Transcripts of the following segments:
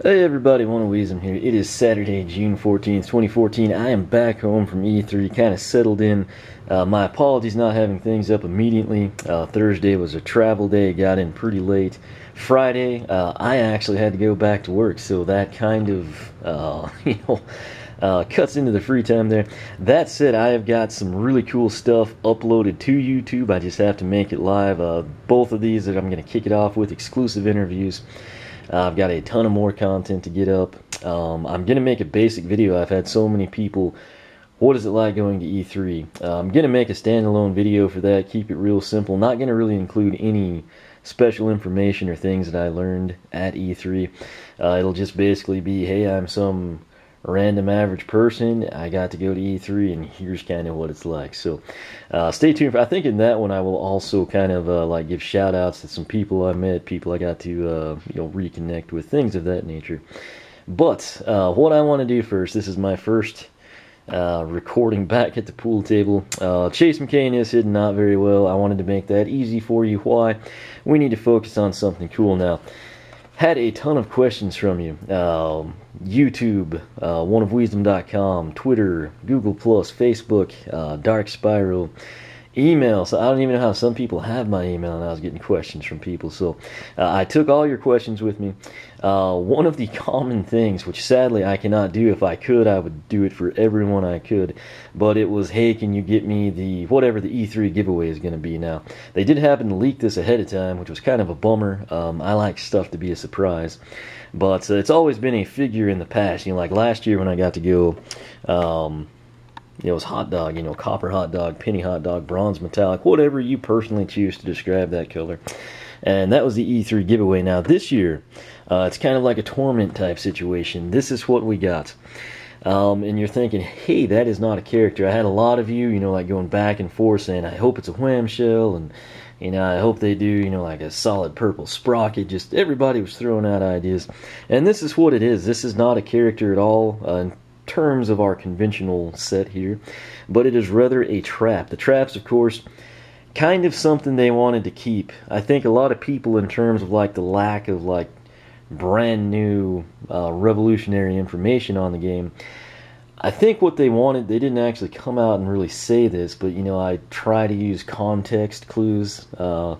Hey everybody, Weezum here. It is Saturday, June 14th, 2014. I am back home from E3, kind of settled in. My apologies not having things up immediately. Thursday was a travel day, got in pretty late. Friday, I actually had to go back to work, so that kind of, cuts into the free time there. That said, I have got some really cool stuff uploaded to YouTube. I just have to make it live. Both of these that I'm going to kick it off with, exclusive interviews. I've got a ton of more content to get up. I'm going to make a basic video. I've had so many people, what is it like going to E3? I'm going to make a standalone video for that, keep it real simple. Not going to really include any special information or things that I learned at E3. It'll just basically be, hey, I'm some random average person, I got to go to E3 and here's kind of what it's like. So stay tuned. I think in that one I will also kind of like give shout outs to some people I met, people I got to reconnect with, things of that nature. But what I want to do first, this is my first recording back at the pool table. Chase McCain is hidden not very well. I wanted to make that easy for you. Why? We need to focus on something cool now. Had a ton of questions from you. YouTube, oneofweezum.com, Twitter, Google+, Facebook, Dark Spiral, email. So I don't even know how some people have my email, and I was getting questions from people. So I took all your questions with me. One of the common things, which sadly I cannot do, if I could, I would do it for everyone I could, but it was, hey, can you get me the, whatever the E3 giveaway is going to be now. They did happen to leak this ahead of time, which was kind of a bummer. I like stuff to be a surprise. But it's always been a figure in the past. Like last year when I got to go, it was hot dog, copper hot dog, penny hot dog, bronze metallic, whatever you personally choose to describe that color. And that was the E3 giveaway. Now this year, it's kind of like a torment type situation. This is what we got. And you're thinking, hey, that is not a character. I had a lot of you, like going back and forth saying, I hope it's a wham shell, and I hope they do, like a solid purple sprocket. Just everybody was throwing out ideas. And this is what it is. This is not a character at all in terms of our conventional set here, but it is rather a trap. The traps, of course, kind of something they wanted to keep. I think a lot of people, in terms of like the lack of like brand new revolutionary information on the game, I think what they wanted, they didn't actually come out and really say this, but I try to use context clues, but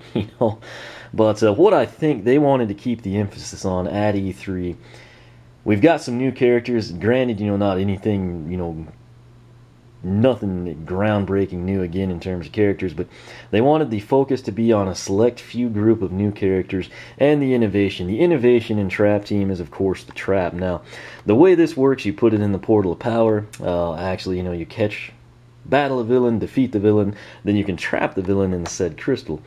what I think they wanted to keep the emphasis on at E3, we've got some new characters. Granted, not anything, nothing groundbreaking new again in terms of characters, but they wanted the focus to be on a select few group of new characters and the innovation. The innovation in Trap Team is, of course, the trap. Now, the way this works, you put it in the Portal of Power. Actually, you catch, battle a villain, defeat the villain, then you can trap the villain in the said crystal.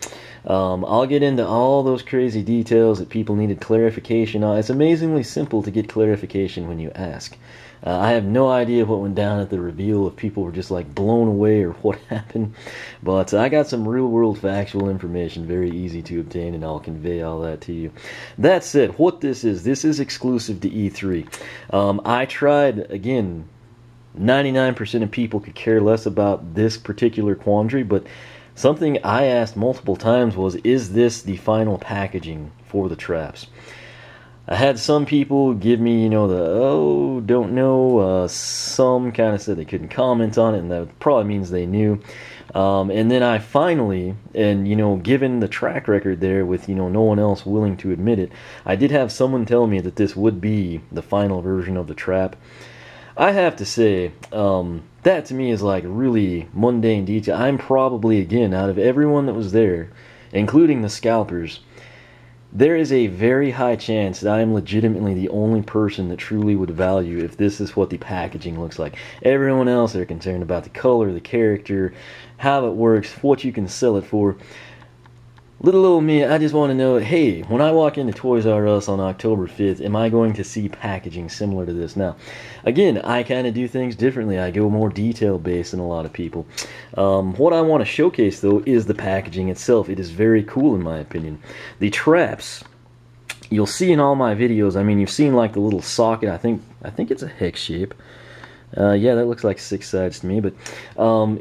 I'll get into all those crazy details that people needed clarification on. It's amazingly simple to get clarification when you ask. I have no idea what went down at the reveal, if people were just like blown away or what happened, but I got some real world factual information, very easy to obtain, and I'll convey all that to you. That said, what this is exclusive to E3. I tried, again, 99% of people could care less about this particular quandary, but something I asked multiple times was, is this the final packaging for the traps? I had some people give me, don't know. Some kind of said they couldn't comment on it, and that probably means they knew. And then I finally, and given the track record there with, no one else willing to admit it, I did have someone tell me that this would be the final version of the trap. I have to say, that to me is like really mundane detail. I'm probably, again, out of everyone that was there, including the scalpers, there is a very high chance that I am legitimately the only person that truly would value if this is what the packaging looks like. Everyone else, they're concerned about the color, the character, how it works, what you can sell it for. Little old me, I just want to know, hey, when I walk into Toys R Us on October 5th, am I going to see packaging similar to this? Now, again, I kind of do things differently. I go more detail-based than a lot of people. What I want to showcase, though, is the packaging itself. It is very cool, in my opinion. The traps, you'll see in all my videos, you've seen like the little socket. I think it's a hex shape. Yeah, that looks like 6 sides to me, but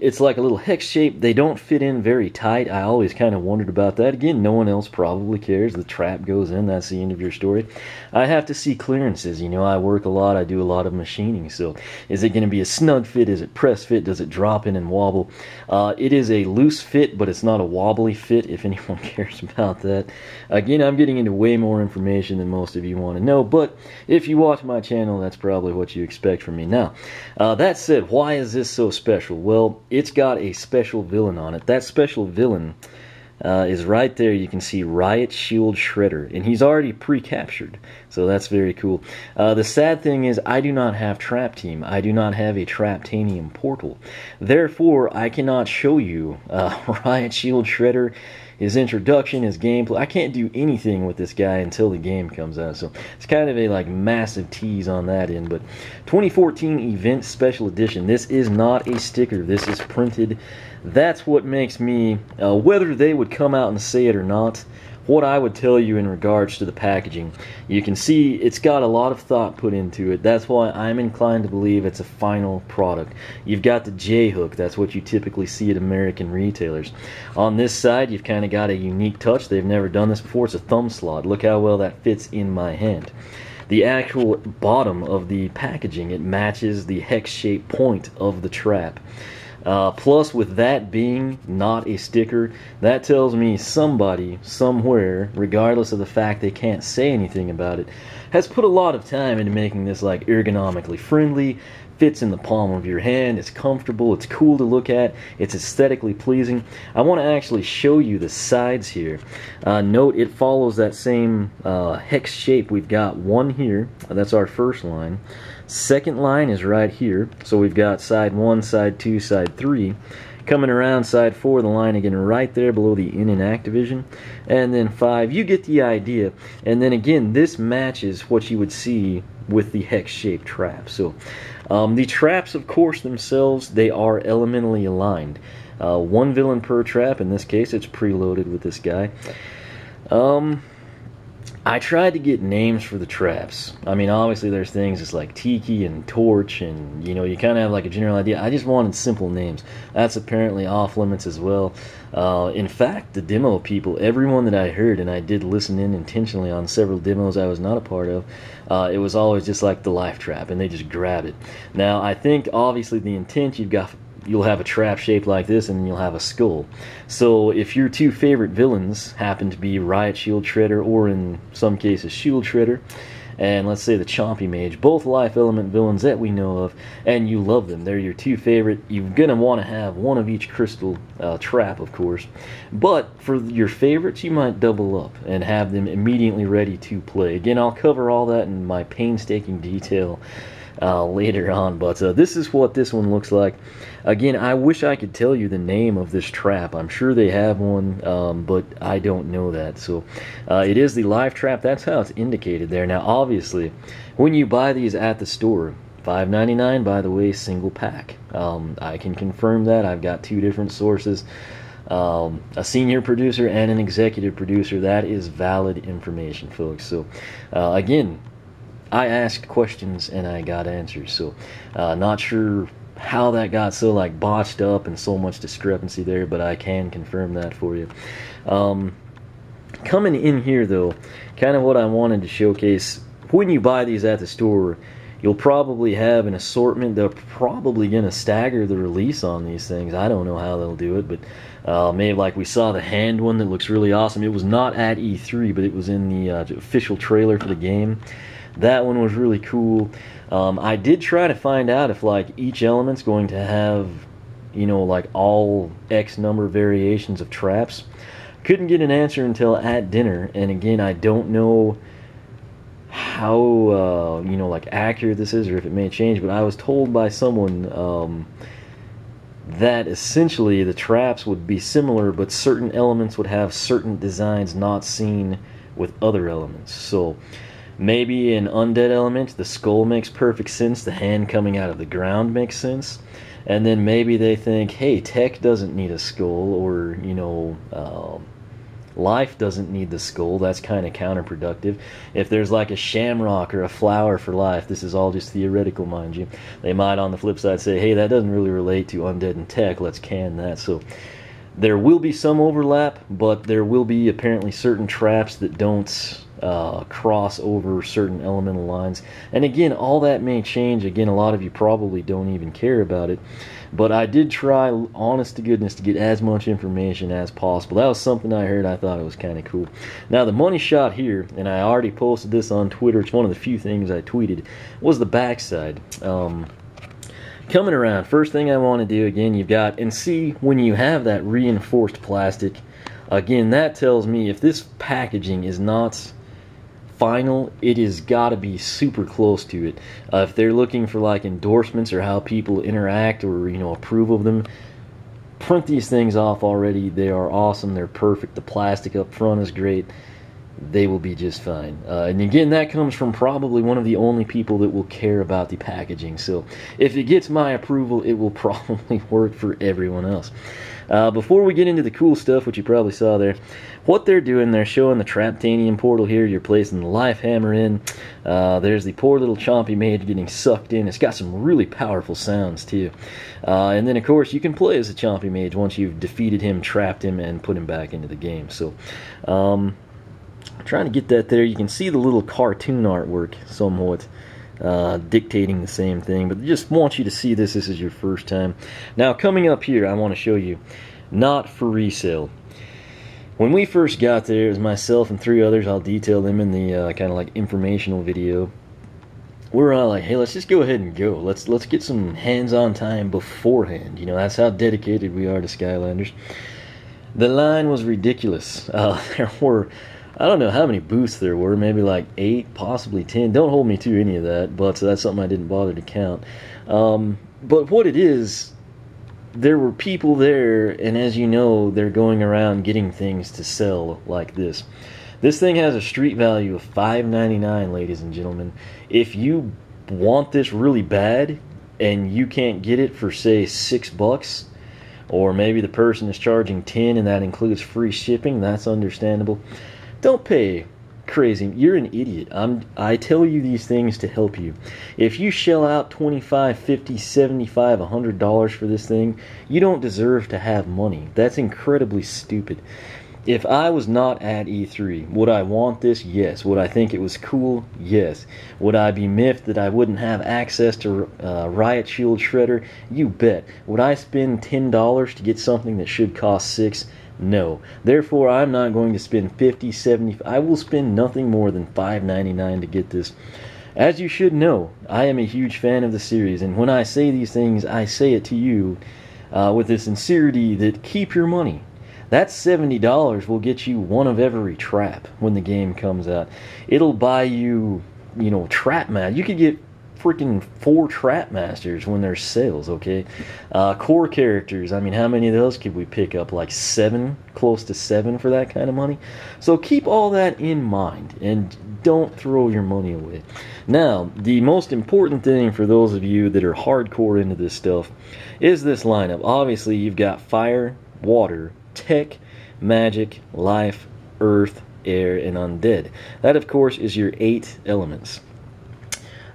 it's like a little hex shape. They don't fit in very tight. I always kind of wondered about that. Again, no one else probably cares. The trap goes in. That's the end of your story. I have to see clearances. You know, I work a lot. I do a lot of machining. So is it going to be a snug fit? Is it press fit? Does it drop in and wobble? It is a loose fit, but it's not a wobbly fit, if anyone cares about that. Again, I'm getting into way more information than most of you want to know, but if you watch my channel, that's probably what you expect from me. Now, that said, why is this so special? Well, it's got a special villain on it. That special villain is right there. You can see Riot Shield Shredder, and he's already pre-captured, so that's very cool. The sad thing is I do not have Trap Team. I do not have a Traptanium portal. Therefore, I cannot show you Riot Shield Shredder, his introduction, his gameplay. I can't do anything with this guy until the game comes out, so it's kind of a like massive tease on that end. But 2014 Event Special Edition, this is not a sticker, this is printed. That's what makes me, whether they would come out and say it or not, what I would tell you in regards to the packaging. You can see it's got a lot of thought put into it. That's why I'm inclined to believe it's a final product. You've got the J-hook. That's what you typically see at American retailers. On this side, you've kind of got a unique touch. They've never done this before. It's a thumb slot. Look how well that fits in my hand. The actual bottom of the packaging, it matches the hex-shaped point of the trap. Plus, with that being not a sticker, that tells me somebody, somewhere, regardless of the fact they can't say anything about it, has put a lot of time into making this like ergonomically friendly, fits in the palm of your hand, it's comfortable, it's cool to look at, it's aesthetically pleasing. I want to actually show you the sides here. Note it follows that same hex shape. We've got one here, that's our first line. Second line is right here, so we've got side 1, side 2, side 3. Coming around side 4, the line again right there below the in and Activision. And then 5, you get the idea. And then again, this matches what you would see with the hex-shaped trap. So the traps, of course, themselves, they are elementally aligned. One villain per trap. In this case, it's preloaded with this guy. I tried to get names for the traps. I mean, obviously there's things just like Tiki and Torch, and you know, you kind of have like a general idea. I just wanted simple names. That's apparently off limits as well. In fact, the demo people, everyone that I heard, and I did listen in intentionally on several demos I was not a part of, it was always just like the life trap, and they just grab it. Now, I think obviously the intent you'll have a trap shaped like this, and then you'll have a skull. So if your two favorite villains happen to be Riot Shield Shredder, or in some cases Shield Shredder, and let's say the Chompy Mage, both life element villains that we know of, and you love them, they're your two favorite, you're gonna want to have one of each crystal trap, of course. But for your favorites, you might double up and have them immediately ready to play. Again, I'll cover all that in my painstaking detail later on, but this is what this one looks like. Again, I wish I could tell you the name of this trap. I'm sure they have one, but I don't know that. So it is the live trap. That's how it's indicated there. Now, obviously, when you buy these at the store, $5.99, by the way, single pack. I can confirm that. I've got two different sources. A senior producer and an executive producer. That is valid information, folks. So again, I asked questions and I got answers, so not sure how that got so like botched up and so much discrepancy there, but I can confirm that for you. Coming in here though, kind of what I wanted to showcase, when you buy these at the store, you'll probably have an assortment. They're probably going to stagger the release on these things. I don't know how they'll do it, but maybe like we saw the hand one that looks really awesome. It was not at E3, but it was in the official trailer for the game. That one was really cool. I did try to find out if like each element's going to have, you know, like all X number of variations of traps. Couldn't get an answer until at dinner, and again, I don't know how you know, like accurate this is or if it may change, but I was told by someone that essentially the traps would be similar, but certain elements would have certain designs not seen with other elements. So maybe an undead element, the skull makes perfect sense, the hand coming out of the ground makes sense, and then maybe they think, hey, tech doesn't need a skull, or, you know, Life doesn't need the skull. That's kind of counterproductive. If there's like a shamrock or a flower for life, this is all just theoretical, mind you. They might, on the flip side, say, hey, that doesn't really relate to Undead and Tech. Let's can that. So there will be some overlap, but there will be apparently certain traps that don't cross over certain elemental lines. And again, all that may change. Again, a lot of you probably don't even care about it. But I did try, honest to goodness, to get as much information as possible. That was something I heard. I thought it was kind of cool. Now, the money shot here, and I already posted this on Twitter. It's one of the few things I tweeted, was the backside. Coming around, first thing I want to do, again, you've got, and see, when you have that reinforced plastic, again, that tells me if this packaging is not final, it has got to be super close to it. If they're looking for like endorsements or how people interact or, you know, approve of them, print these things off already. They are awesome. They're perfect. The plastic up front is great. They will be just fine. And again, that comes from probably one of the only people that will care about the packaging. So if it gets my approval, it will probably work for everyone else. Before we get into the cool stuff, which you probably saw there, what they're doing, they're showing the Traptanium portal here. You're placing the life hammer in. There's the poor little chompy mage getting sucked in. It's got some really powerful sounds too. And then of course you can play as a chompy mage once you've defeated him, trapped him, and put him back into the game. So trying to get that there. You can see the little cartoon artwork somewhat dictating the same thing, but just want you to see this. This is your first time. Now coming up here, I want to show you, not for resale. When we first got there, it was myself and 3 others. I'll detail them in the kind of like informational video. We're all like, hey, let's just go ahead and go. Let's get some hands-on time beforehand. You know, that's how dedicated we are to Skylanders. The line was ridiculous. There were, I don't know how many booths there were, maybe like 8, possibly 10. Don't hold me to any of that, but that's something I didn't bother to count. But what it is, there were people there, and as you know, they're going around getting things to sell like this. This thing has a street value of $5.99, ladies and gentlemen. If you want this really bad, and you can't get it for, say, $6, or maybe the person is charging $10 and that includes free shipping, that's understandable. Don't pay crazy. You're an idiot. I tell you these things to help you. If you shell out $25, $50, $75, $100 for this thing, you don't deserve to have money. That's incredibly stupid. If I was not at E3, would I want this? Yes. Would I think it was cool? Yes. Would I be miffed that I wouldn't have access to Riot Shield Shredder? You bet. Would I spend $10 to get something that should cost $6? No. Therefore, I'm not going to spend $50, $70. I will spend nothing more than $5.99 to get this. As you should know, I am a huge fan of the series, and when I say these things, I say it to you with the sincerity that keep your money. That $70 will get you one of every trap when the game comes out. It'll buy you, you know, trap mat. You could get freaking 4 trap masters when there's sales, okay? Core characters, I mean, how many of those could we pick up? Like 7, close to 7 for that kind of money? So keep all that in mind and don't throw your money away. Now, the most important thing for those of you that are hardcore into this stuff is this lineup. Obviously, you've got fire, water, tech, magic, life, earth, air, and undead. That, of course, is your 8 elements.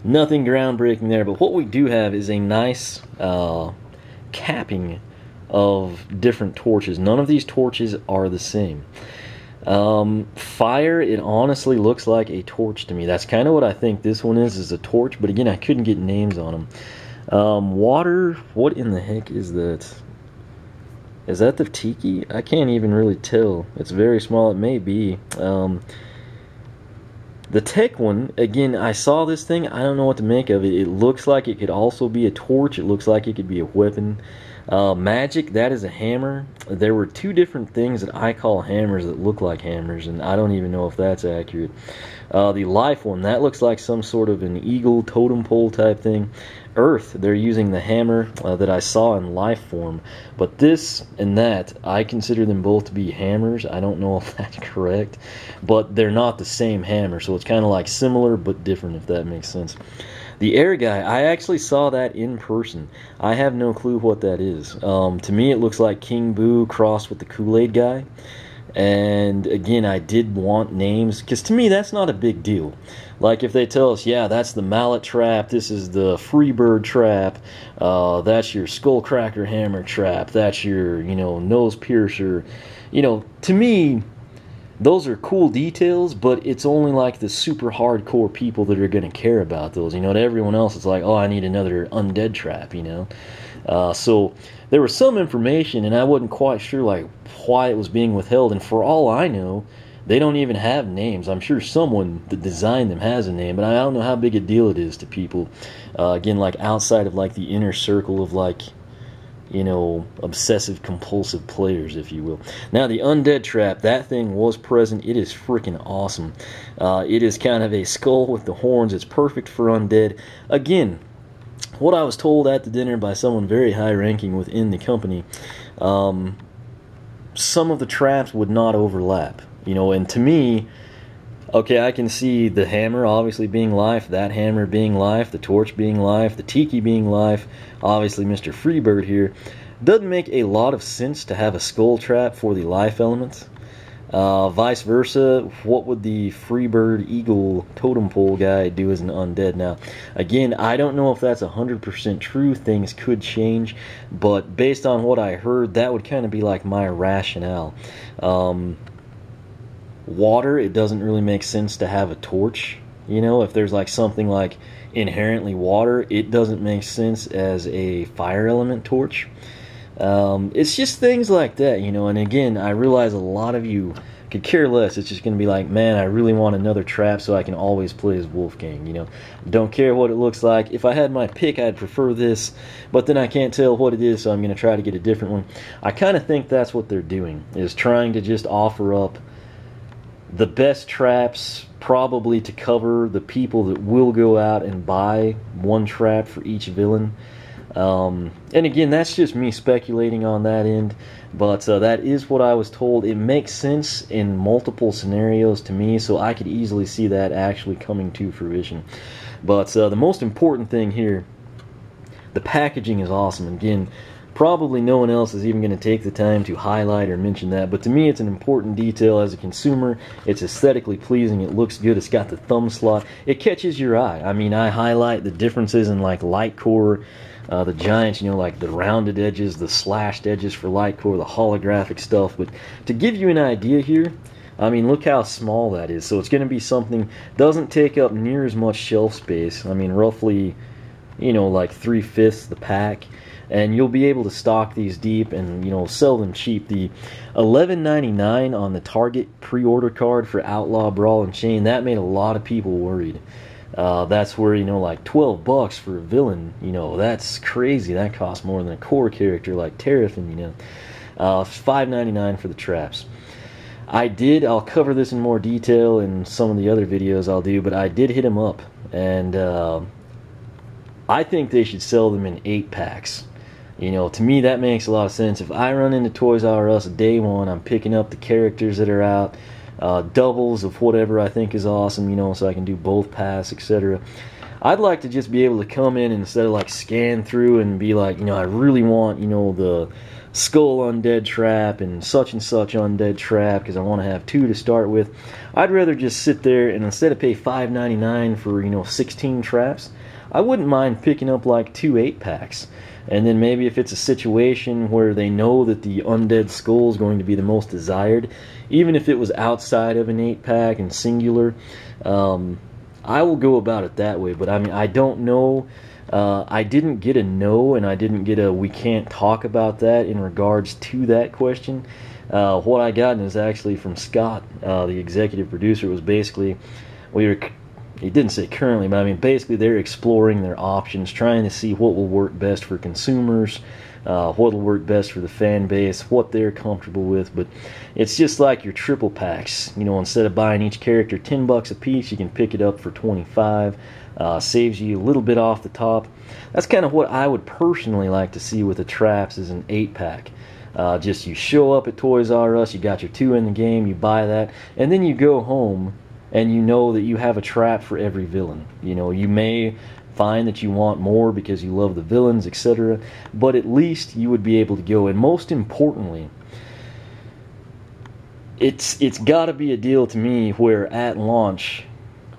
Nothing groundbreaking there, but what we do have is a nice capping of different torches. None of these torches are the same. Fire, it honestly looks like a torch to me. That's kind of what I think this one is a torch, but again, I couldn't get names on them. Water, what in the heck is that? Is that the tiki? I can't even really tell. It's very small. It may be. The tech one, again, I saw this thing. I don't know what to make of it. It looks like it could also be a torch. It looks like it could be a weapon. Magic, that is a hammer. There were 2 different things that I call hammers that look like hammers, and I don't even know if that's accurate. The life one, that looks like some sort of an eagle totem pole type thing. Earth, they're using the hammer that I saw in life form. But this and that, I consider them both to be hammers. I don't know if that's correct, but they're not the same hammer, so it's kind of like similar but different, if that makes sense. The air guy, I actually saw that in person. I have no clue what that is. To me, it looks like King Boo crossed with the Kool-Aid guy. And again, I did want names, because to me that's not a big deal. Like if they tell us, yeah, that's the mallet trap, this is the Freebird trap, that's your Skullcracker hammer trap, that's your, nose piercer. To me, those are cool details, but it's only like the super hardcore people that are going to care about those. To everyone else, it's like, oh, I need another undead trap, So there was some information, and I wasn't quite sure like why it was being withheld. And for all I know, they don't even have names. I'm sure someone that designed them has a name, but I don't know how big a deal it is to people. Again, like outside of like the inner circle of like, obsessive compulsive players, if you will. Now the undead trap, that thing was present. It is freaking awesome. It is kind of a skull with the horns. It's perfect for undead. Again, what I was told at the dinner by someone very high ranking within the company, some of the traps would not overlap, and to me, okay, I can see the hammer obviously being life, that hammer being life, the torch being life, the tiki being life, obviously Mr. Freebird here. Doesn't make a lot of sense to have a skull trap for the life element. Vice versa, what would the Freebird Eagle totem pole guy do as an undead? Now, again, I don't know if that's 100% true. Things could change, but based on what I heard, that would kind of be like my rationale. Water, it doesn't really make sense to have a torch. If there's like something like inherently water, it doesn't make sense as a fire element torch. It's just things like that, and again, I realize a lot of you could care less. It's just going to be like, man, I really want another trap so I can always play as Wolfgang, Don't care what it looks like. If I had my pick, I'd prefer this, but then I can't tell what it is, so I'm going to try to get a different one. I kind of think that's what they're doing, is trying to just offer up the best traps, probably to cover the people that will go out and buy one trap for each villain. And again, that's just me speculating on that end, but that is what I was told. It makes sense in multiple scenarios to me, so I could easily see that actually coming to fruition. But the most important thing here, the packaging is awesome. Again, probably no one else is even going to take the time to highlight or mention that, but to me it's an important detail as a consumer. It's aesthetically pleasing, it looks good, it's got the thumb slot, it catches your eye. I mean, I highlight the differences in like Lightcore, the Giants, like the rounded edges, the slashed edges for Lightcore, the holographic stuff. But to give you an idea here, I mean, look how small that is. So it's going to be something, doesn't take up near as much shelf space. I mean, roughly, like 3/5 the pack. And you'll be able to stock these deep and, sell them cheap. The $11.99 on the Target pre-order card for Outlaw Brawl and Chain, that made a lot of people worried. That's where, like $12 for a villain, that's crazy. That costs more than a core character like Terrafin, $5.99 for the traps. I'll cover this in more detail in some of the other videos I'll do, but I did hit him up, and I think they should sell them in 8-packs. To me that makes a lot of sense. If I run into Toys R Us day one, I'm picking up the characters that are out, doubles of whatever I think is awesome, so I can do both paths, etc. I'd like to just be able to come in and instead of like scan through and be like, I really want, the Skull Undead Trap and such Undead Trap because I want to have 2 to start with. I'd rather just sit there and instead of pay $5.99 for, 16 traps, I wouldn't mind picking up like 2 8-packs. And then maybe if it's a situation where they know that the Undead Skull is going to be the most desired, even if it was outside of an 8-pack and singular, I will go about it that way. But I mean, I don't know. I didn't get a no, and I didn't get a we can't talk about that in regards to that question. What I got is actually from Scott, the executive producer. Was basically, he didn't say currently, but I mean basically they're exploring their options, trying to see what will work best for consumers, what will work best for the fan base, what they're comfortable with. But it's just like your triple packs. Instead of buying each character $10 a piece, you can pick it up for $25. Saves you a little bit off the top. That's kind of what I would personally like to see with the traps, is an 8-pack. Just you show up at Toys R Us, you got your 2 in the game, you buy that, and then you go home and you know that you have a trap for every villain. You may find that you want more because you love the villains, etc. But at least you would be able to go, and most importantly, it's got to be a deal to me where at launch,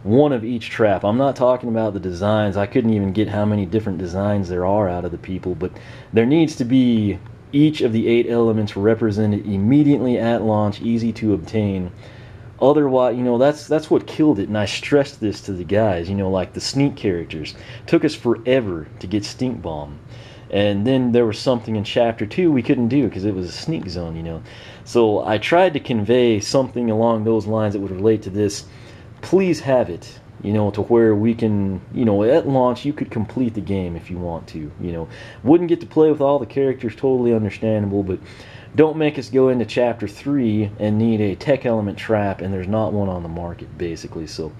one of each trap. I'm not talking about the designs. I couldn't even get how many different designs there are out of the people, but there needs to be each of the 8 elements represented immediately at launch, easy to obtain. Otherwise, that's what killed it, and I stressed this to the guys, like the sneak characters. Took us forever to get Stink Bomb. And then there was something in Chapter 2 we couldn't do because it was a sneak zone, So I tried to convey something along those lines that would relate to this. Please have it, to where we can, at launch you could complete the game if you want to, Wouldn't get to play with all the characters, totally understandable, but don't make us go into Chapter 3 and need a tech element trap and there's not one on the market, basically. So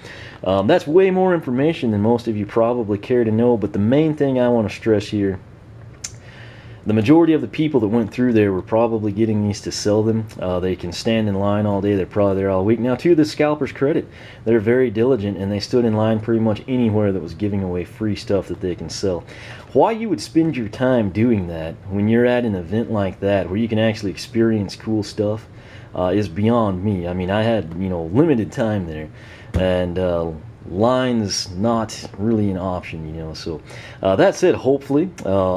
that's way more information than most of you probably care to know, but the main thing I want to stress here, the majority of the people that went through there were probably getting these to sell them. They can stand in line all day. They're probably there all week. Now, to the scalpers' credit, they're very diligent, and they stood in line pretty much anywhere that was giving away free stuff that they can sell. Why you would spend your time doing that when you're at an event like that where you can actually experience cool stuff is beyond me. I mean, I had, limited time there, and lines not really an option, so that said, hopefully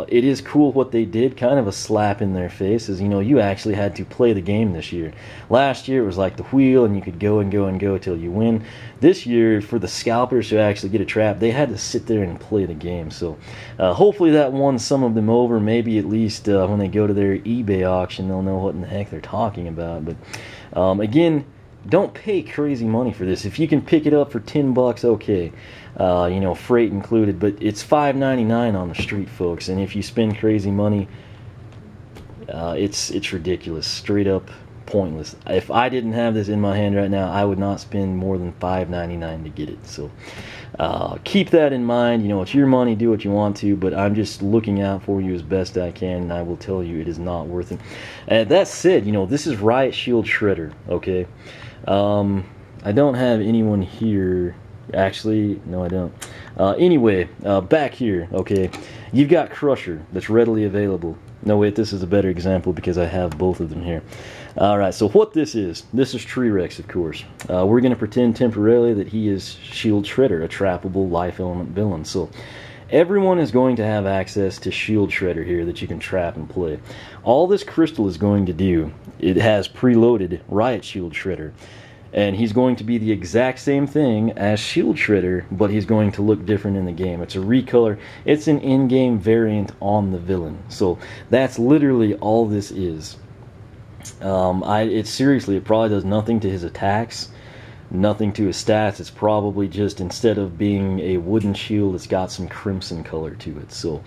it is cool what they did. Kind of a slap in their face is, you actually had to play the game this year. Last year it was like the wheel and you could go and go and go till you win. This year, for the scalpers to actually get a trap, they had to sit there and play the game. So hopefully that won some of them over. Maybe at least when they go to their eBay auction they'll know what in the heck they're talking about. But again, don't pay crazy money for this. If you can pick it up for $10, okay, freight included, but it's $5.99 on the street, folks. And if you spend crazy money, it's ridiculous, straight up pointless. If I didn't have this in my hand right now, I would not spend more than $5.99 to get it. So keep that in mind. It's your money, do what you want to, but I'm just looking out for you as best I can, and I will tell you it is not worth it. That said, this is Riot Shield Shredder, okay? I don't have anyone here. Actually, no, I don't. Anyway, back here, okay, you've got Crusher that's readily available. No, wait, this is a better example because I have both of them here. Alright, so what this is Treerex, of course. We're going to pretend temporarily that he is Shield Shredder, a trappable life element villain. So everyone is going to have access to Shield Shredder here that you can trap and play. All this crystal is going to do, it has preloaded Riot Shield Shredder. And he's going to be the exact same thing as Shield Shredder, but he's going to look different in the game. It's a recolor. It's an in-game variant on the villain. So that's literally all this is. Seriously, it probably does nothing to his attacks, nothing to his stats. It's probably just, instead of being a wooden shield, it's got some crimson color to it. So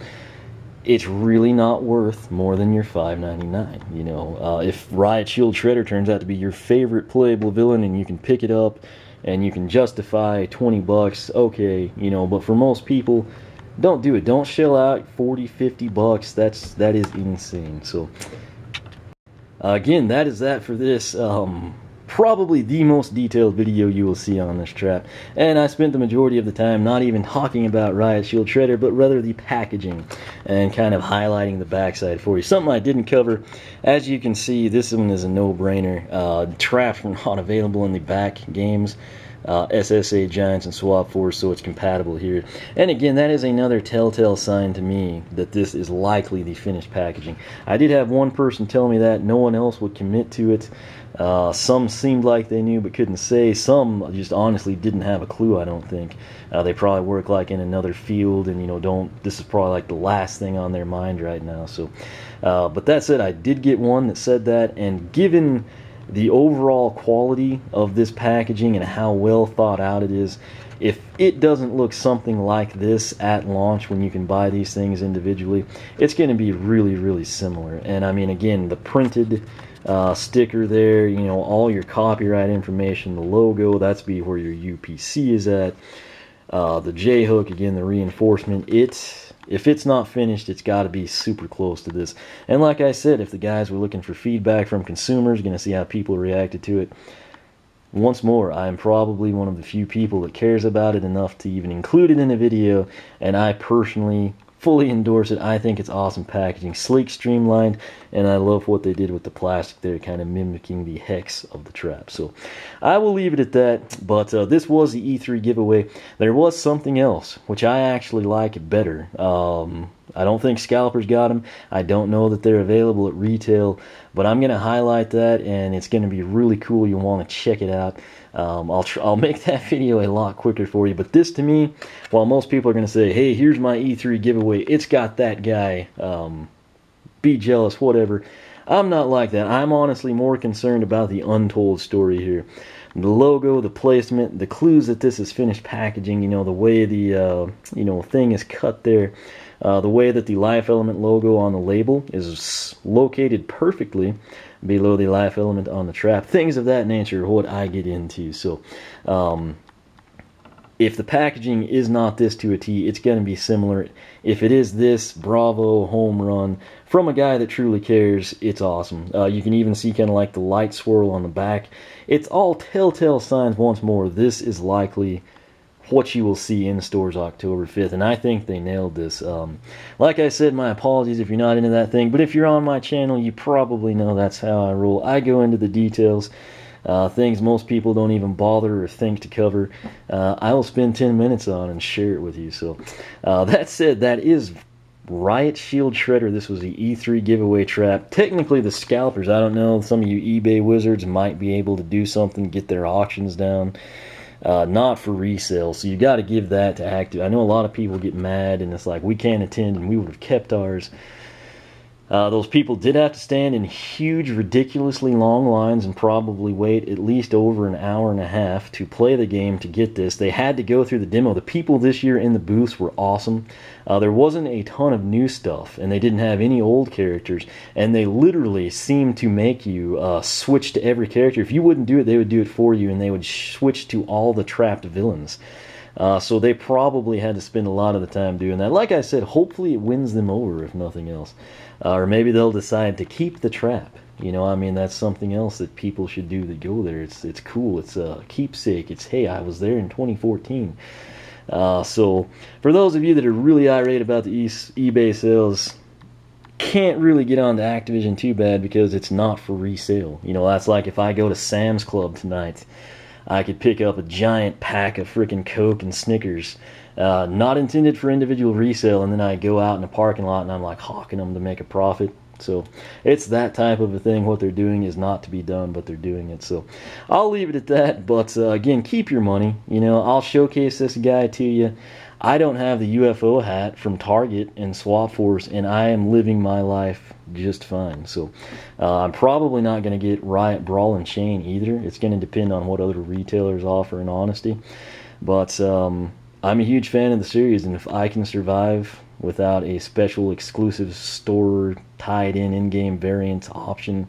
it's really not worth more than your $5.99. If Riot Shield Shredder turns out to be your favorite playable villain and you can pick it up and you can justify $20, okay, but for most people, don't do it. Don't shell out $40-50. That is insane. So again, that is that for this. Probably the most detailed video you will see on this trap, and I spent the majority of the time not even talking about Riot Shield Shredder, but rather the packaging and kind of highlighting the backside for you. Something I didn't cover. As you can see, this one is a no-brainer. Traps were not available in the back games, SSA Giants and Swap Force, so it's compatible here. And again, that is another telltale sign to me that this is likely the finished packaging. I did have one person tell me that. No one else would commit to it. Some seemed like they knew but couldn't say. Some just honestly didn't have a clue, I don't think. They probably work like in another field and this is probably like the last thing on their mind right now. So but that said, I did get one that said that, and given the overall quality of this packaging and how well thought out it is, if it doesn't look something like this at launch when you can buy these things individually, it's going to be really, really similar. And I mean, again, the printed sticker there, all your copyright information, the logo, that's be where your UPC is at. The J-hook, again, the reinforcement, if it's not finished, it's got to be super close to this. And like I said, if the guys were looking for feedback from consumers, going to see how people reacted to it, once more, I am probably one of the few people that cares about it enough to even include it in a video, and I personally fully endorse it. I think it's awesome packaging, sleek, streamlined, and I love what they did with the plastic there, kind of mimicking the hex of the trap. So I will leave it at that, but this was the E3 giveaway. There was something else, which I actually like better. I don't think scalpers got them. I don't know that they're available at retail, but I'm going to highlight that, and it's going to be really cool. You'll want to check it out. I'll make that video a lot quicker for you, but this to me, while most people are going to say, hey, here's my E3 giveaway, it's got that guy, be jealous, whatever. I'm not like that. I'm honestly more concerned about the untold story here. The logo, the placement, the clues that this is finished packaging, you know, the way the, thing is cut there, the way that the Life Element logo on the label is located perfectly below the Life Element on the trap. Things of that nature are what I get into. So, if the packaging is not this to a T, it's going to be similar. If it is this, bravo, home run. From a guy that truly cares, it's awesome. You can even see kind of like the light swirl on the back. It's all telltale signs once more. This is likely what you will see in stores October 5th, and I think they nailed this. Like I said, my apologies if you're not into that thing, but if you're on my channel, you probably know that's how I roll. I go into the details. Things most people don't even bother or think to cover, I will spend 10 minutes on and share it with you. So that said, that is Riot Shield Shredder. This was the E3 giveaway trap. Technically the scalpers, I don't know, some of you eBay wizards might be able to do something, get their auctions down. Not for resale, so you got to give that to Active. I know a lot of people get mad and it's like, we can't attend and we would have kept ours. Those people did have to stand in huge, ridiculously long lines and probably wait at least over an hour and a half to play the game to get this. They had to go through the demo. The people this year in the booths were awesome. There wasn't a ton of new stuff, and they didn't have any old characters, and they literally seemed to make you switch to every character. If you wouldn't do it, they would do it for you, and they would switch to all the trapped villains. So they probably had to spend a lot of the time doing that. Like I said, hopefully it wins them over, if nothing else. Or maybe they'll decide to keep the trap. You know, I mean, that's something else that people should do that go there. It's cool. It's a keepsake. It's, hey, I was there in 2014. So for those of you that are really irate about the eBay sales, can't really get on to Activision too bad because it's not for resale. You know, that's like if I go to Sam's Club tonight, I could pick up a giant pack of freaking Coke and Snickers, not intended for individual resale, and then I go out in a parking lot and I'm like hawking them to make a profit. So it's that type of a thing. What they're doing is not to be done, but they're doing it. So I'll leave it at that. But again, keep your money. You know, I'll showcase this guy to you. I don't have the UFO hat from Target and Swap Force, and I am living my life just fine. So I'm probably not going to get Riot Brawl and Chain either. It's going to depend on what other retailers offer in honesty. But I'm a huge fan of the series, and if I can survive without a special exclusive store tied in-game variant option,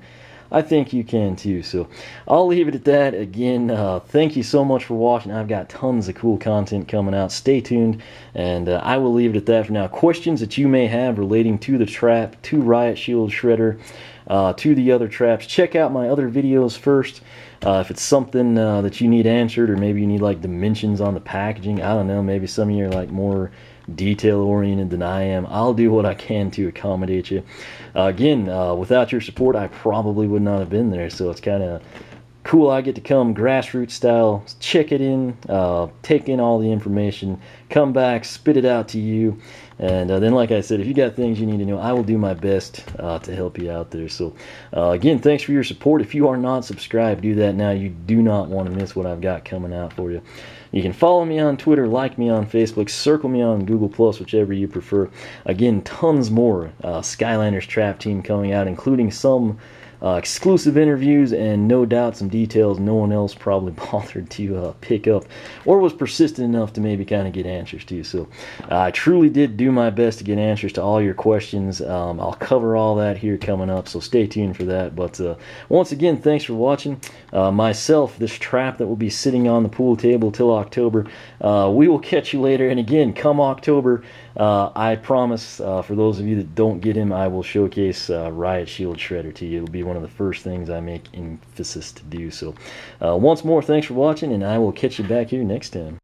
I think you can too. So I'll leave it at that. Again, thank you so much for watching. I've got tons of cool content coming out. Stay tuned, and I will leave it at that for now. Questions that you may have relating to the trap, to Riot Shield Shredder, to the other traps, check out my other videos first. If it's something that you need answered, or maybe you need like dimensions on the packaging, I don't know, maybe some of you are like more detail oriented than I am, I'll do what I can to accommodate you. Again, without your support, I probably would not have been there, so it's kind of cool. I get to come grassroots style, check it in, take in all the information, come back, spit it out to you, and then like I said, if you got things you need to know, I will do my best to help you out there. So again, thanks for your support. If you are not subscribed, do that now. You do not want to miss what I've got coming out for you. You can follow me on Twitter, like me on Facebook, circle me on Google+, whichever you prefer. Again, tons more Skylanders Trap Team coming out, including some exclusive interviews and no doubt some details no one else probably bothered to pick up or was persistent enough to maybe kind of get answers to. So I truly did do my best to get answers to all your questions. I'll cover all that here coming up, so stay tuned for that. But once again, thanks for watching. Myself, this trap that will be sitting on the pool table till October, we will catch you later. And again, come October, I promise, for those of you that don't get him, I will showcase Riot Shield Shredder to you. It'll be one of the first things I make emphasis to do. So once more, thanks for watching, and I will catch you back here next time.